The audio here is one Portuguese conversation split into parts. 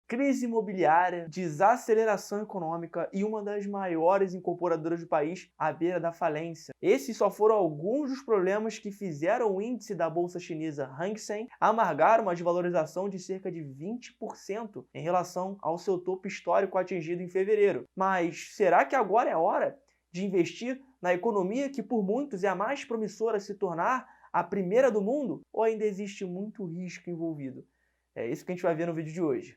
crise imobiliária, desaceleração econômica e uma das maiores incorporadoras do país à beira da falência. Esses só foram alguns dos problemas que fizeram o índice da bolsa chinesa Hang Seng amargar uma desvalorização de cerca de 20% em relação ao seu topo histórico atingido em fevereiro. Mas será que agora é hora de investir na economia que por muitos é a mais promissora a se tornar a primeira do mundo? Ou ainda existe muito risco envolvido? É isso que a gente vai ver no vídeo de hoje.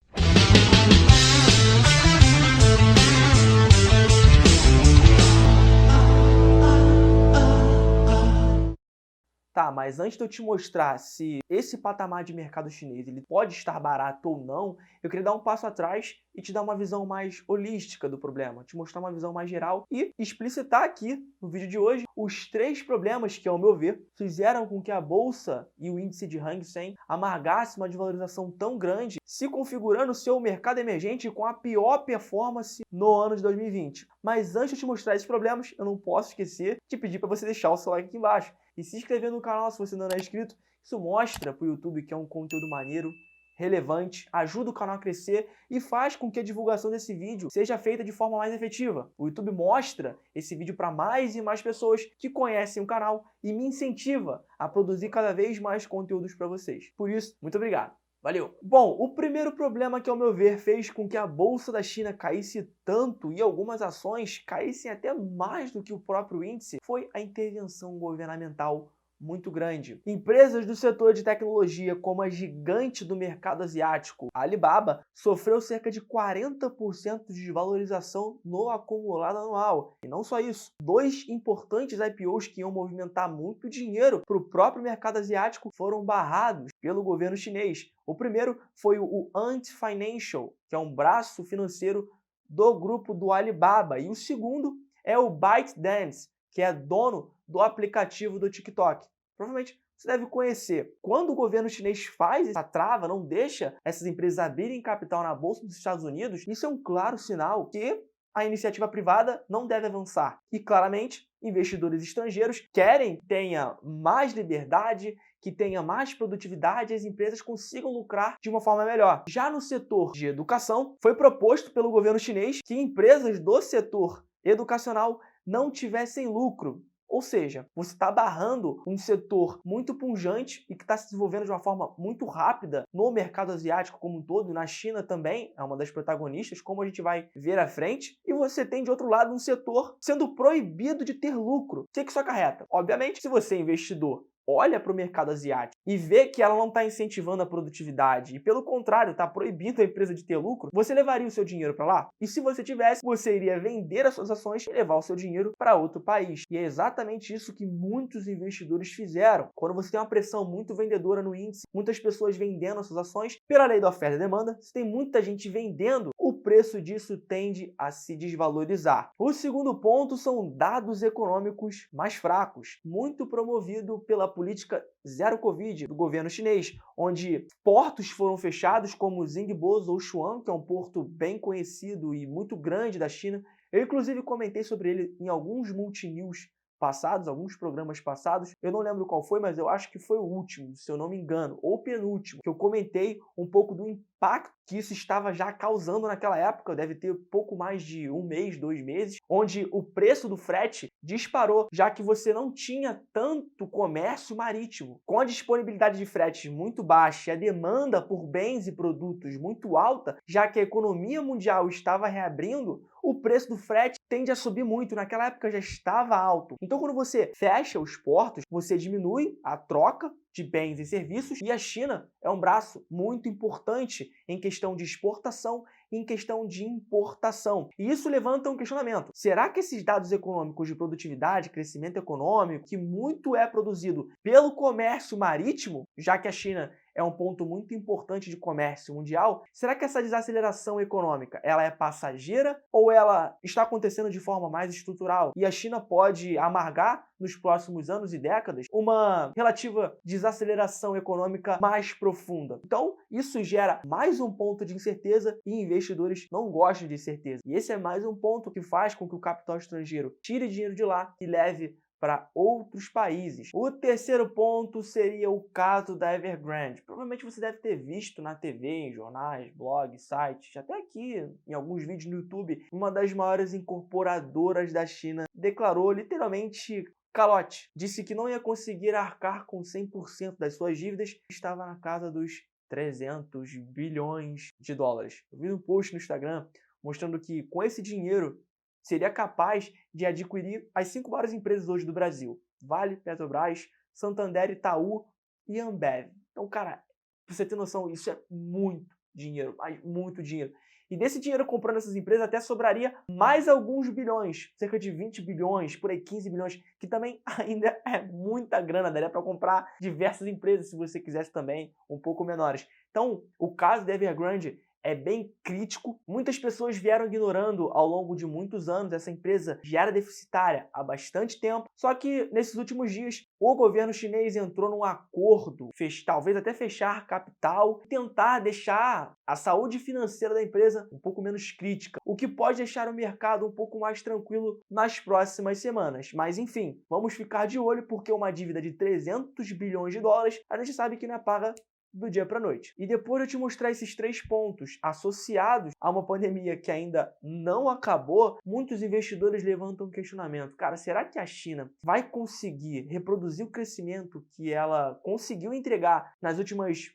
Tá, mas antes de eu te mostrar se esse patamar de mercado chinês ele pode estar barato ou não, eu queria dar um passo atrás e te dar uma visão mais holística do problema, te mostrar uma visão mais geral e explicitar aqui no vídeo de hoje os 3 problemas que, ao meu ver, fizeram com que a bolsa e o índice de Hang Seng amargasse uma desvalorização tão grande, se configurando o seu mercado emergente com a pior performance no ano de 2020. Mas antes de eu te mostrar esses problemas, eu não posso esquecer de pedir para você deixar o seu like aqui embaixo e se inscrever no canal se você ainda não é inscrito. Isso mostra para o YouTube que é um conteúdo maneiro, relevante, ajuda o canal a crescer e faz com que a divulgação desse vídeo seja feita de forma mais efetiva. O YouTube mostra esse vídeo para mais e mais pessoas que conhecem o canal e me incentiva a produzir cada vez mais conteúdos para vocês. Por isso, muito obrigado. Valeu! Bom, o primeiro problema que, ao meu ver, fez com que a Bolsa da China caísse tanto e algumas ações caíssem até mais do que o próprio índice foi a intervenção governamental muito grande. Empresas do setor de tecnologia, como a gigante do mercado asiático, a Alibaba, sofreu cerca de 40% de desvalorização no acumulado anual. E não só isso, 2 importantes IPOs que iam movimentar muito dinheiro para o próprio mercado asiático foram barrados pelo governo chinês. O primeiro foi o Ant Financial, que é um braço financeiro do grupo do Alibaba, e o segundo é o ByteDance, que é dono do aplicativo do TikTok. Provavelmente você deve conhecer. Quando o governo chinês faz essa trava, não deixa essas empresas abrirem capital na Bolsa dos Estados Unidos, isso é um claro sinal que a iniciativa privada não deve avançar. E claramente, investidores estrangeiros querem que tenha mais liberdade, que tenha mais produtividade e as empresas consigam lucrar de uma forma melhor. Já no setor de educação, foi proposto pelo governo chinês que empresas do setor educacional não tivessem lucro. Ou seja, você está barrando um setor muito pujante e que está se desenvolvendo de uma forma muito rápida no mercado asiático como um todo, e na China também é uma das protagonistas, como a gente vai ver à frente. E você tem, de outro lado, um setor sendo proibido de ter lucro. O que isso acarreta? Obviamente, se você é investidor, olha para o mercado asiático e vê que ela não está incentivando a produtividade e, pelo contrário, está proibindo a empresa de ter lucro, você levaria o seu dinheiro para lá? E se você tivesse, você iria vender as suas ações e levar o seu dinheiro para outro país. E é exatamente isso que muitos investidores fizeram. Quando você tem uma pressão muito vendedora no índice, muitas pessoas vendendo as suas ações, pela lei da oferta e demanda, se tem muita gente vendendo, o preço disso tende a se desvalorizar. O segundo ponto são dados econômicos mais fracos, muito promovido pela política zero Covid do governo chinês, onde portos foram fechados como Jingbo ou Xuan, que é um porto bem conhecido e muito grande da China. Eu inclusive comentei sobre ele em alguns multinews passados, alguns programas passados. Eu não lembro qual foi, mas eu acho que foi o último, se eu não me engano, ou o penúltimo, que eu comentei um pouco do impacto que isso estava já causando naquela época. Deve ter pouco mais de 1 mês, 2 meses, onde o preço do frete disparou, já que você não tinha tanto comércio marítimo. Com a disponibilidade de fretes muito baixa e a demanda por bens e produtos muito alta, já que a economia mundial estava reabrindo, o preço do frete tende a subir muito. Naquela época já estava alto. Então, quando você fecha os portos, você diminui a troca de bens e serviços, e a China é um braço muito importante em questão de exportação e em questão de importação. E isso levanta um questionamento. Será que esses dados econômicos de produtividade, crescimento econômico, que muito é produzido pelo comércio marítimo, já que a China é um ponto muito importante de comércio mundial, será que essa desaceleração econômica ela é passageira ou ela está acontecendo de forma mais estrutural? E a China pode amargar nos próximos anos e décadas uma relativa desaceleração econômica mais profunda. Então, isso gera mais um ponto de incerteza e investidores não gostam de incerteza. E esse é mais um ponto que faz com que o capital estrangeiro tire dinheiro de lá e leve para outros países. O terceiro ponto seria o caso da Evergrande. Provavelmente você deve ter visto na TV, em jornais, blogs, sites, até aqui em alguns vídeos no YouTube, uma das maiores incorporadoras da China declarou literalmente calote. Disse que não ia conseguir arcar com 100% das suas dívidas, estava na casa dos 300 bilhões de dólares. Eu vi um post no Instagram mostrando que com esse dinheiro seria capaz de adquirir as 5 maiores empresas hoje do Brasil: Vale, Petrobras, Santander, Itaú e Ambev. Então, cara, pra você ter noção, isso é muito dinheiro, mas muito dinheiro. E desse dinheiro comprando essas empresas até sobraria mais alguns bilhões, cerca de 20 bilhões, por aí 15 bilhões, que também ainda é muita grana, daria para comprar diversas empresas se você quisesse também, um pouco menores. Então, o caso da Evergrande é bem crítico. Muitas pessoas vieram ignorando ao longo de muitos anos. Essa empresa já era deficitária há bastante tempo. Só que nesses últimos dias, o governo chinês entrou num acordo, talvez até fechar capital, tentar deixar a saúde financeira da empresa um pouco menos crítica, o que pode deixar o mercado um pouco mais tranquilo nas próximas semanas. Mas enfim, vamos ficar de olho, porque uma dívida de 300 bilhões de dólares, a gente sabe que não é paga do dia para a noite. E depois de eu te mostrar esses 3 pontos associados a uma pandemia que ainda não acabou, muitos investidores levantam um questionamento. Cara, será que a China vai conseguir reproduzir o crescimento que ela conseguiu entregar nas últimas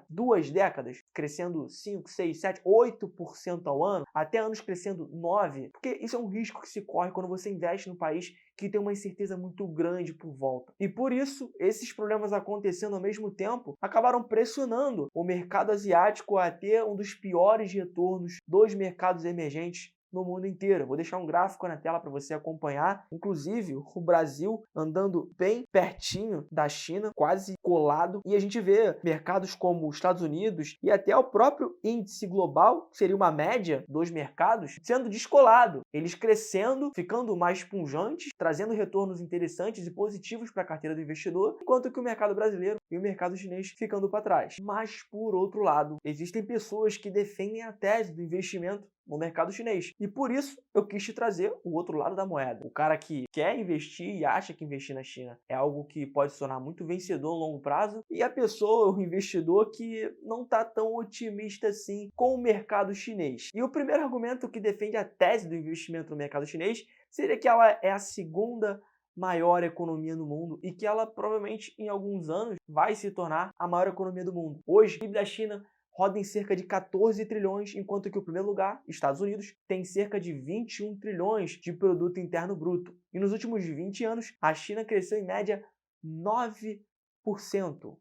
2 décadas, crescendo 5, 6, 7, 8% ao ano, até anos crescendo 9%? Porque isso é um risco que se corre quando você investe num país que tem uma incerteza muito grande por volta. E por isso, esses problemas acontecendo ao mesmo tempo acabaram pressionando o mercado asiático a ter um dos piores retornos dos mercados emergentes no mundo inteiro. Vou deixar um gráfico na tela para você acompanhar. Inclusive, o Brasil andando bem pertinho da China, quase colado. E a gente vê mercados como os Estados Unidos e até o próprio índice global, que seria uma média dos mercados, sendo descolado. Eles crescendo, ficando mais pujantes, trazendo retornos interessantes e positivos para a carteira do investidor, enquanto que o mercado brasileiro e o mercado chinês ficando para trás. Mas, por outro lado, existem pessoas que defendem a tese do investimento no mercado chinês. E por isso eu quis te trazer o outro lado da moeda. O cara que quer investir e acha que investir na China é algo que pode se tornar muito vencedor a longo prazo, e a pessoa, o investidor que não está tão otimista assim com o mercado chinês. E o primeiro argumento que defende a tese do investimento no mercado chinês seria que ela é a segunda maior economia no mundo e que ela provavelmente em alguns anos vai se tornar a maior economia do mundo. Hoje, o PIB da China roda em cerca de 14 trilhões, enquanto que o primeiro lugar, Estados Unidos, tem cerca de 21 trilhões de produto interno bruto. E nos últimos 20 anos, a China cresceu em média 9%.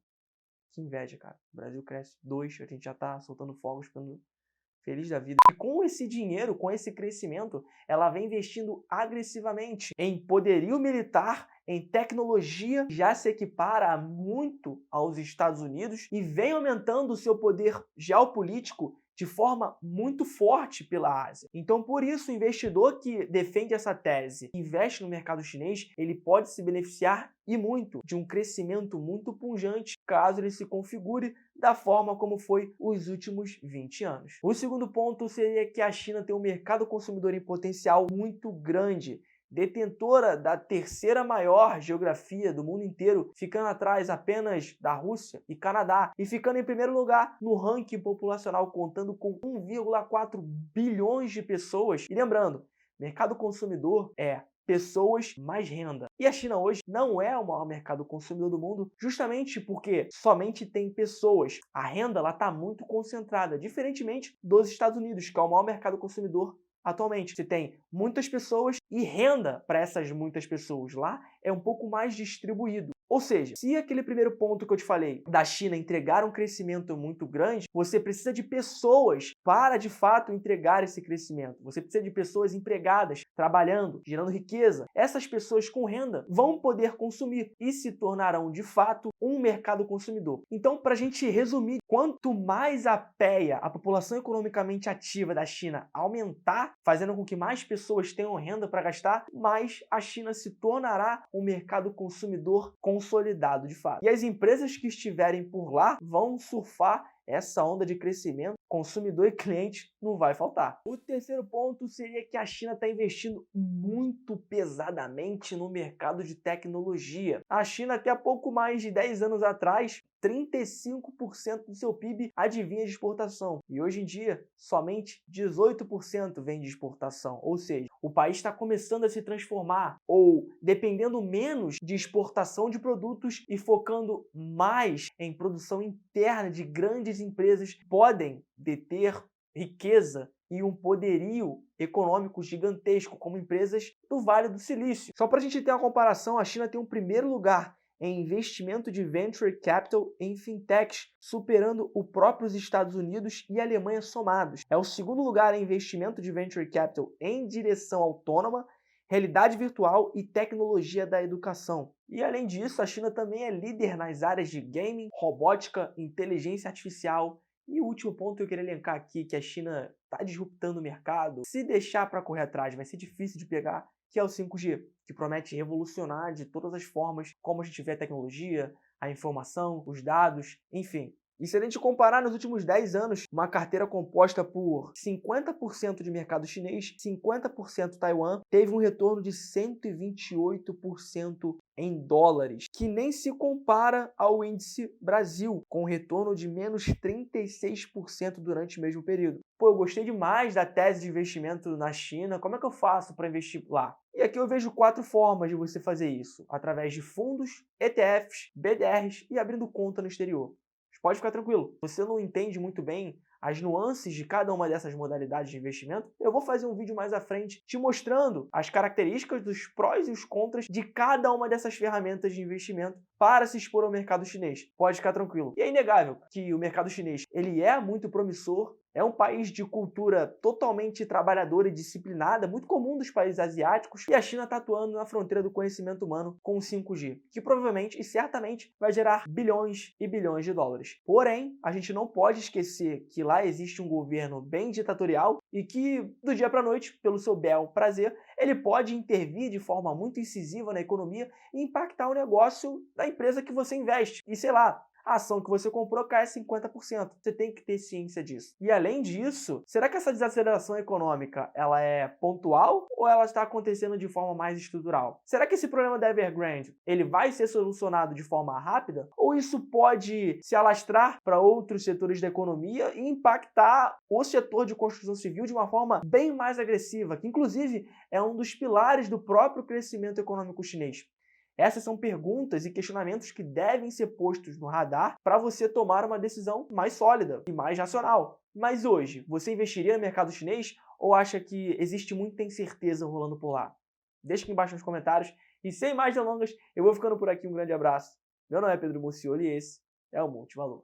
Que inveja, cara. O Brasil cresce 2%, a gente já está soltando fogos ficando feliz da vida. E com esse dinheiro, com esse crescimento, ela vem investindo agressivamente em poderio militar, em tecnologia, já se equipara muito aos Estados Unidos e vem aumentando o seu poder geopolítico de forma muito forte pela Ásia. Então, por isso, o investidor que defende essa tese, investe no mercado chinês, ele pode se beneficiar e muito de um crescimento muito pujante, caso ele se configure da forma como foi os últimos 20 anos. O segundo ponto seria que a China tem um mercado consumidor em potencial muito grande, detentora da terceira maior geografia do mundo inteiro, ficando atrás apenas da Rússia e Canadá, e ficando em primeiro lugar no ranking populacional, contando com 1,4 bilhões de pessoas. E lembrando, mercado consumidor é pessoas mais renda. E a China hoje não é o maior mercado consumidor do mundo, justamente porque somente tem pessoas. A renda está muito concentrada, diferentemente dos Estados Unidos, que é o maior mercado consumidor atualmente. Você tem muitas pessoas e renda para essas muitas pessoas. Lá é um pouco mais distribuído. Ou seja, se aquele primeiro ponto que eu te falei da China entregar um crescimento muito grande, você precisa de pessoas para de fato entregar esse crescimento. Você precisa de pessoas empregadas, trabalhando, gerando riqueza. Essas pessoas com renda vão poder consumir e se tornarão de fato um mercado consumidor. Então, para a gente resumir, quanto mais a PEA, a população economicamente ativa da China, aumentar, fazendo com que mais pessoas tenham renda para gastar, mais a China se tornará um mercado consumidor consolidado de fato. E as empresas que estiverem por lá vão surfar essa onda de crescimento, consumidor e cliente não vai faltar. O terceiro ponto seria que a China está investindo muito pesadamente no mercado de tecnologia. A China, até há pouco mais de 10 anos atrás, 35% do seu PIB advinha de exportação. E hoje em dia, somente 18% vem de exportação. Ou seja, o país está começando a se transformar, ou dependendo menos de exportação de produtos e focando mais em produção interna de grandes empresas que podem deter riqueza e um poderio econômico gigantesco, como empresas do Vale do Silício. Só para a gente ter uma comparação, a China tem o primeiro lugar em investimento de venture capital em fintechs, superando os próprios Estados Unidos e Alemanha somados. É o segundo lugar em investimento de venture capital em direção autônoma, realidade virtual e tecnologia da educação. E além disso, a China também é líder nas áreas de gaming, robótica, inteligência artificial. E o último ponto que eu queria elencar aqui, que a China está disruptando o mercado, se deixar para correr atrás vai ser difícil de pegar, que é o 5G, que promete revolucionar de todas as formas como a gente vê a tecnologia, a informação, os dados, enfim. E se a gente comparar nos últimos 10 anos, uma carteira composta por 50% de mercado chinês, 50% Taiwan, teve um retorno de 128% em dólares, que nem se compara ao índice Brasil, com um retorno de menos 36% durante o mesmo período. Pô, eu gostei demais da tese de investimento na China, como é que eu faço para investir lá? E aqui eu vejo 4 formas de você fazer isso, através de fundos, ETFs, BDRs e abrindo conta no exterior. Pode ficar tranquilo, você não entende muito bem as nuances de cada uma dessas modalidades de investimento, eu vou fazer um vídeo mais à frente te mostrando as características dos prós e os contras de cada uma dessas ferramentas de investimento para se expor ao mercado chinês. Pode ficar tranquilo. E é inegável que o mercado chinês ele é muito promissor, é um país de cultura totalmente trabalhadora e disciplinada, muito comum dos países asiáticos, e a China está atuando na fronteira do conhecimento humano com o 5G, que provavelmente e certamente vai gerar bilhões e bilhões de dólares. Porém, a gente não pode esquecer que lá existe um governo bem ditatorial e que, do dia para a noite, pelo seu bel prazer, ele pode intervir de forma muito incisiva na economia e impactar o negócio da empresa que você investe. E sei lá, a ação que você comprou cai 50%. Você tem que ter ciência disso. E além disso, será que essa desaceleração econômica ela é pontual ou ela está acontecendo de forma mais estrutural? Será que esse problema da Evergrande ele vai ser solucionado de forma rápida? Ou isso pode se alastrar para outros setores da economia e impactar o setor de construção civil de uma forma bem mais agressiva, que inclusive é um dos pilares do próprio crescimento econômico chinês? Essas são perguntas e questionamentos que devem ser postos no radar para você tomar uma decisão mais sólida e mais racional. Mas hoje, você investiria no mercado chinês ou acha que existe muita incerteza rolando por lá? Deixa aqui embaixo nos comentários. E sem mais delongas, eu vou ficando por aqui. Um grande abraço. Meu nome é Pedro Mucioli e esse é o Multivalor.